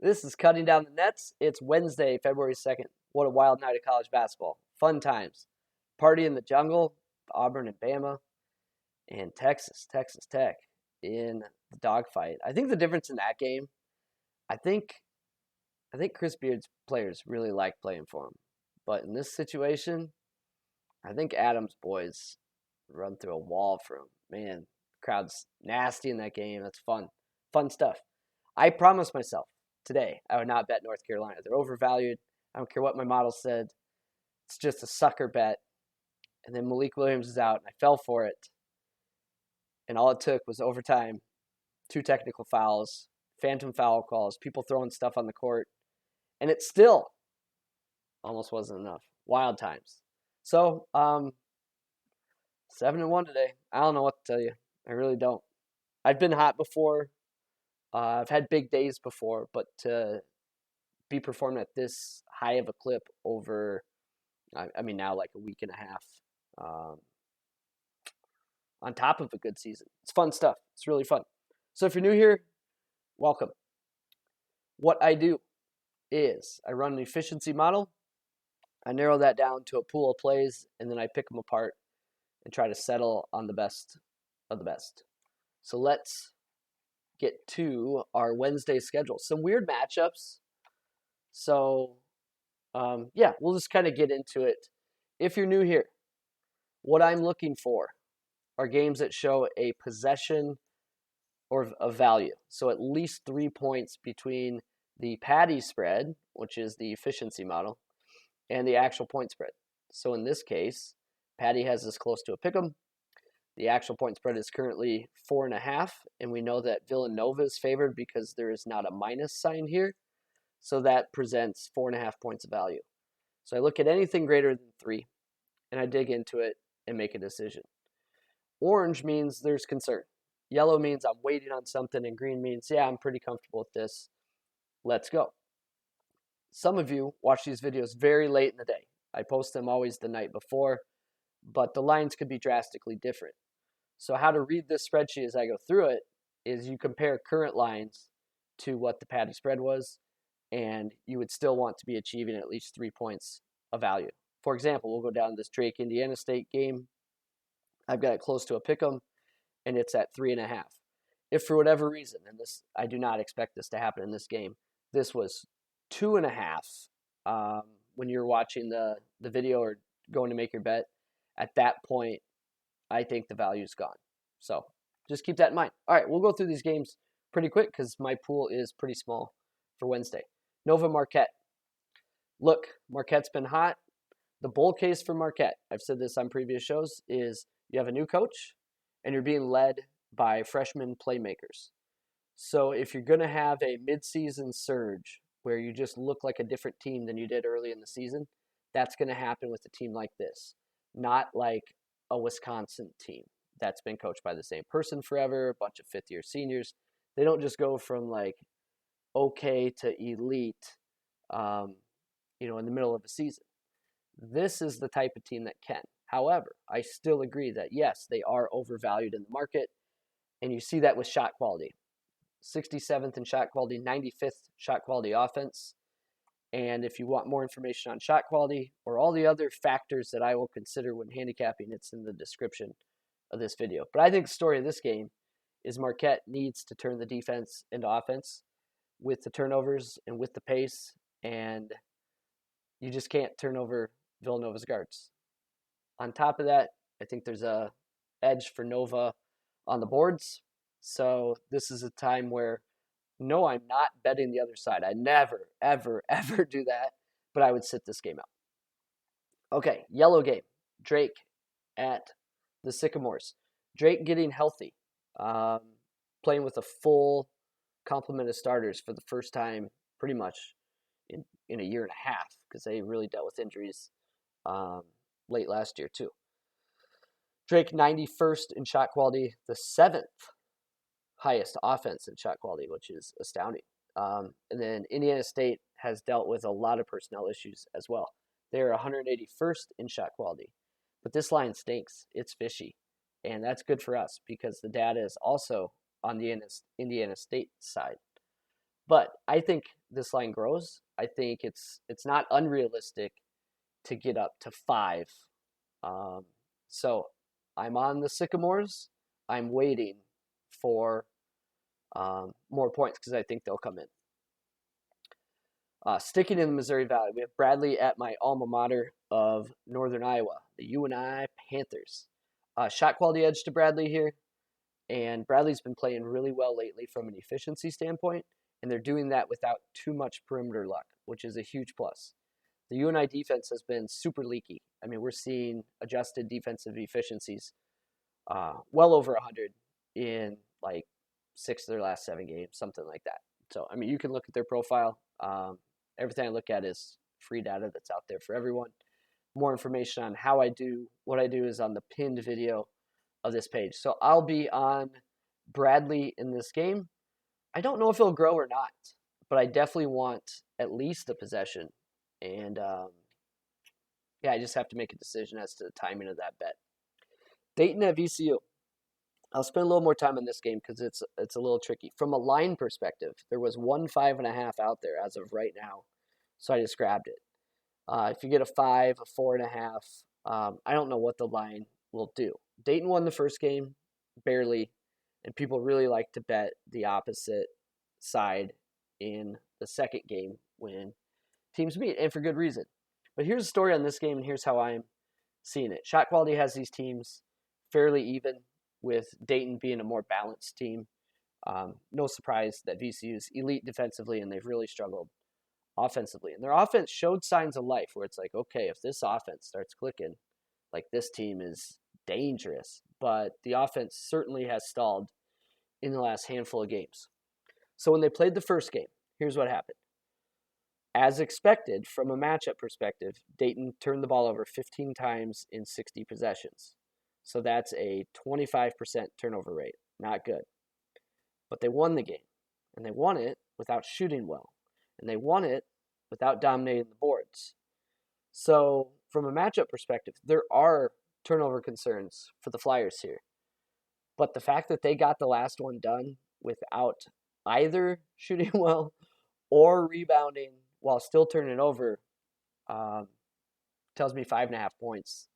This is Cutting Down the Nets. It's Wednesday, February 2nd. What a wild night of college basketball. Fun times. Party in the jungle, Auburn and Bama, and Texas Tech in the dogfight. I think the difference in that game, I think Chris Beard's players really like playing for him. But in this situation, I think Adams' boys run through a wall for him. Man, the crowd's nasty in that game. That's fun. Fun stuff. I promised myself today I would not bet North Carolina. They're overvalued. I don't care what my model said. It's just a sucker bet. And then Malik Williams is out, and I fell for it. And all it took was overtime, 2 technical fouls, phantom foul calls, people throwing stuff on the court. And it still almost wasn't enough. Wild times. So, 7-1 today. I don't know what to tell you. I really don't. I've been hot before. I've had big days before, but to be performing at this high of a clip over, now like a week and a half, on top of a good season. It's fun stuff. It's really fun. So if you're new here, welcome. What I do is I run an efficiency model. I narrow that down to a pool of plays, and then I pick them apart and try to settle on the best of the best. So let's get to our Wednesday schedule. Some weird matchups. So, we'll just kind of get into it. If you're new here, what I'm looking for are games that show a possession or a value. So at least 3 points between the Paddy spread, which is the efficiency model, and the actual point spread. So in this case, Paddy has this close to a pick'em. The actual point spread is currently 4.5, and we know that Villanova is favored because there is not a minus sign here. So that presents 4.5 points of value. So I look at anything greater than 3, and I dig into it and make a decision. Orange means there's concern. Yellow means I'm waiting on something, and green means, yeah, I'm pretty comfortable with this. Let's go. Some of you watch these videos very late in the day. I post them always the night before, but the lines could be drastically different. So how to read this spreadsheet as I go through it is you compare current lines to what the Paddy spread was, and you would still want to be achieving at least 3 points of value. For example, we'll go down to this Drake-Indiana State game. I've got it close to a pick'em, and it's at 3.5. If for whatever reason, and this I do not expect this to happen in this game, this was 2.5 when you're watching the video or going to make your bet, at that point, I think the value's gone. So just keep that in mind. All right, we'll go through these games pretty quick because my pool is pretty small for Wednesday. Nova Marquette. Look, Marquette's been hot. The bull case for Marquette, I've said this on previous shows, is you have a new coach and you're being led by freshman playmakers. So if you're going to have a midseason surge where you just look like a different team than you did early in the season, that's going to happen with a team like this, not like a Wisconsin team that's been coached by the same person forever, a bunch of fifth-year seniors. They don't just go from like okay to elite, in the middle of a season. This is the type of team that can. However, I still agree that yes, they are overvalued in the market, and you see that with shot quality. 67th in shot quality, 95th shot quality offense. And if you want more information on shot quality or all the other factors that I will consider when handicapping, it's in the description of this video. But I think the story of this game is Marquette needs to turn the defense into offense with the turnovers and with the pace, and you just can't turn over Villanova's guards. On top of that, I think there's a edge for Nova on the boards. So this is a time where, no, I'm not betting the other side. I never, ever, ever do that, but I would sit this game out. Okay, yellow game. Drake at the Sycamores. Drake getting healthy, playing with a full complement of starters for the first time pretty much in a year and a half because they really dealt with injuries late last year too. Drake 91st in shot quality, the 7th highest offense in shot quality, which is astounding. And then Indiana State has dealt with a lot of personnel issues as well. They're 181st in shot quality. But this line stinks. It's fishy. And that's good for us because the data is also on the Indiana State side. But I think this line grows. I think it's not unrealistic to get up to 5. Um, so I'm on the Sycamores. I'm waiting for more points because I think they'll come in. Sticking in the Missouri Valley, we have Bradley at my alma mater of Northern Iowa, the UNI Panthers. Shot quality edge to Bradley here, and Bradley's been playing really well lately from an efficiency standpoint, and they're doing that without too much perimeter luck, which is a huge plus. The UNI defense has been super leaky. I mean, we're seeing adjusted defensive efficiencies well over 100 in like 6 of their last 7 games, something like that. So, I mean, you can look at their profile. Everything I look at is free data that's out there for everyone. More information on how I do what I do is on the pinned video of this page. So I'll be on Bradley in this game. I don't know if he'll grow or not, but I definitely want at least a possession. And yeah, I just have to make a decision as to the timing of that bet. Dayton at VCU. I'll spend a little more time on this game because it's a little tricky. From a line perspective, there was 1 5.5 out there as of right now, so I just grabbed it. If you get a 5, a 4.5, I don't know what the line will do. Dayton won the first game, barely, and people really like to bet the opposite side in the second game when teams meet, and for good reason. But here's the story on this game, and here's how I'm seeing it. Shot quality has these teams fairly even, with Dayton being a more balanced team. No surprise that VCU is elite defensively, and they've really struggled offensively. And their offense showed signs of life where it's like, okay, if this offense starts clicking, like this team is dangerous. But the offense certainly has stalled in the last handful of games. So when they played the first game, here's what happened. As expected, from a matchup perspective, Dayton turned the ball over 15 times in 60 possessions. So that's a 25% turnover rate. Not good. But they won the game. And they won it without shooting well. And they won it without dominating the boards. So from a matchup perspective, there are turnover concerns for the Flyers here. But the fact that they got the last one done without either shooting well or rebounding while still turning over tells me 5.5 points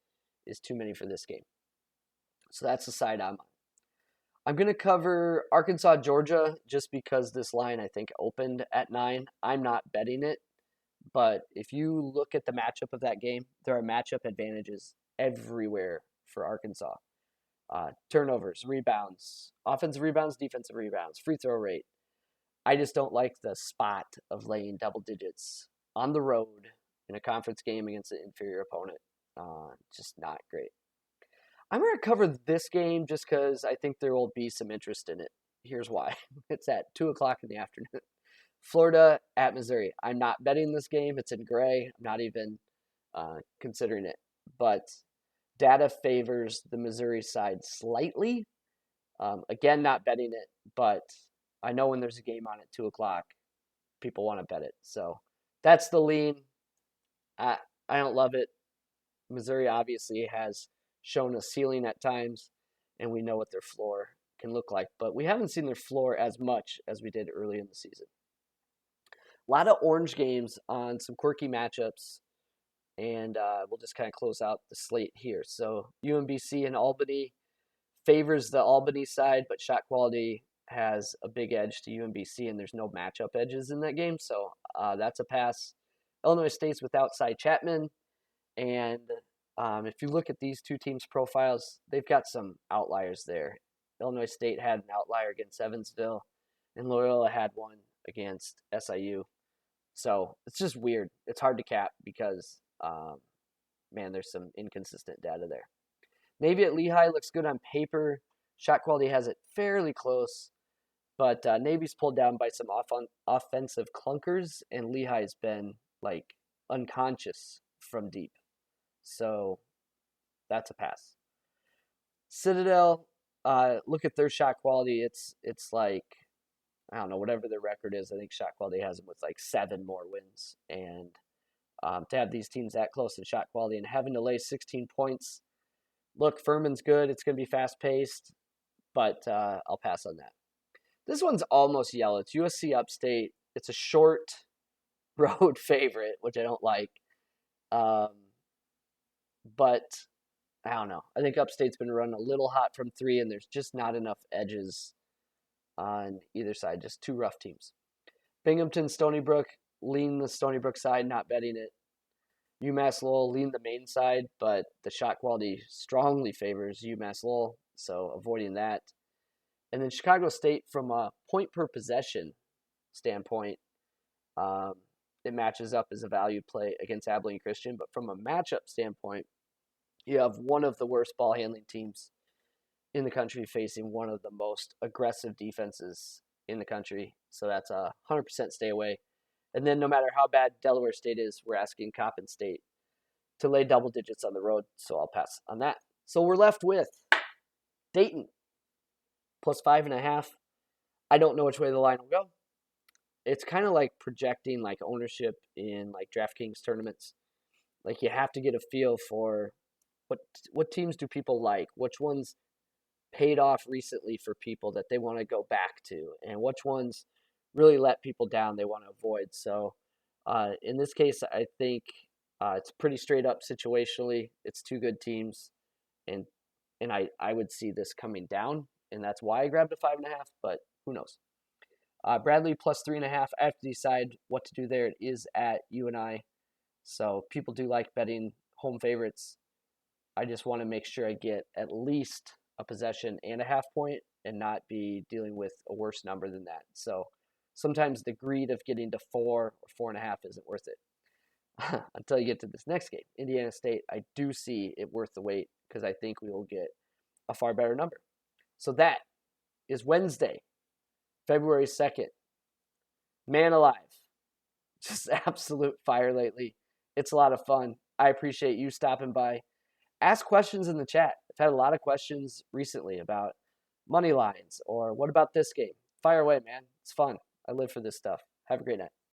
is too many for this game. So that's the side I'm on. I'm going to cover Arkansas, Georgia, just because this line, I think, opened at 9. I'm not betting it. But if you look at the matchup of that game, there are matchup advantages everywhere for Arkansas. Turnovers, rebounds, offensive rebounds, defensive rebounds, free throw rate. I just don't like the spot of laying double digits on the road in a conference game against an inferior opponent. Just not great. I'm going to cover this game just because I think there will be some interest in it. Here's why. It's at 2 o'clock in the afternoon. Florida at Missouri. I'm not betting this game. It's in gray. I'm not even considering it. But data favors the Missouri side slightly. Again, not betting it, but I know when there's a game on at 2 o'clock, people want to bet it. So that's the lean. I don't love it. Missouri obviously has shown a ceiling at times, and we know what their floor can look like. But we haven't seen their floor as much as we did early in the season. A lot of orange games on some quirky matchups, and we'll just kind of close out the slate here. So UMBC and Albany favors the Albany side, but shot quality has a big edge to UMBC, and there's no matchup edges in that game, so that's a pass. Illinois State's without Cy Chapman, and if you look at these two teams' profiles, they've got some outliers there. Illinois State had an outlier against Evansville, and Loyola had one against SIU. So it's just weird. It's hard to cap because, there's some inconsistent data there. Navy at Lehigh looks good on paper. Shot quality has it fairly close, but Navy's pulled down by some offensive clunkers, and Lehigh's been like unconscious from deep. So that's a pass. Citadel, look at their shot quality. It's like, I don't know, whatever their record is. I think shot quality has them with like 7 more wins. And to have these teams that close in shot quality and having to lay 16 points, look, Furman's good. It's going to be fast-paced, but I'll pass on that. This one's almost yellow. It's USC Upstate It's a short road favorite, which I don't like. Um, but I don't know. I think Upstate's been running a little hot from 3, and there's just not enough edges on either side. Just two rough teams. Binghamton, Stony Brook, lean the Stony Brook side, not betting it. UMass Lowell, lean the main side, but the shot quality strongly favors UMass Lowell, so avoiding that. And then Chicago State, from a point per possession standpoint, um, it matches up as a value play against Abilene Christian. But from a matchup standpoint, you have one of the worst ball handling teams in the country facing one of the most aggressive defenses in the country. So that's a 100% stay away. And then no matter how bad Delaware State is, we're asking Coppin State to lay double digits on the road. So I'll pass on that. So we're left with Dayton plus 5.5. I don't know which way the line will go. It's kind of like projecting like ownership in like DraftKings tournaments. Like you have to get a feel for what teams do people like, which ones paid off recently for people that they want to go back to, and which ones really let people down they want to avoid. So in this case, I think it's pretty straight up situationally. It's two good teams, and I would see this coming down, and that's why I grabbed a 5.5. But who knows? Bradley plus 3.5. I have to decide what to do there. It is at UNI, so people do like betting home favorites. I just want to make sure I get at least a possession and a half point and not be dealing with a worse number than that. So sometimes the greed of getting to 4 or 4.5 isn't worth it. Until you get to this next game, Indiana State, I do see it worth the wait because I think we will get a far better number. So that is Wednesday, February 2nd. Man alive. Just absolute fire lately. It's a lot of fun. I appreciate you stopping by. Ask questions in the chat. I've had a lot of questions recently about money lines or what about this game? Fire away, man. It's fun. I live for this stuff. Have a great night.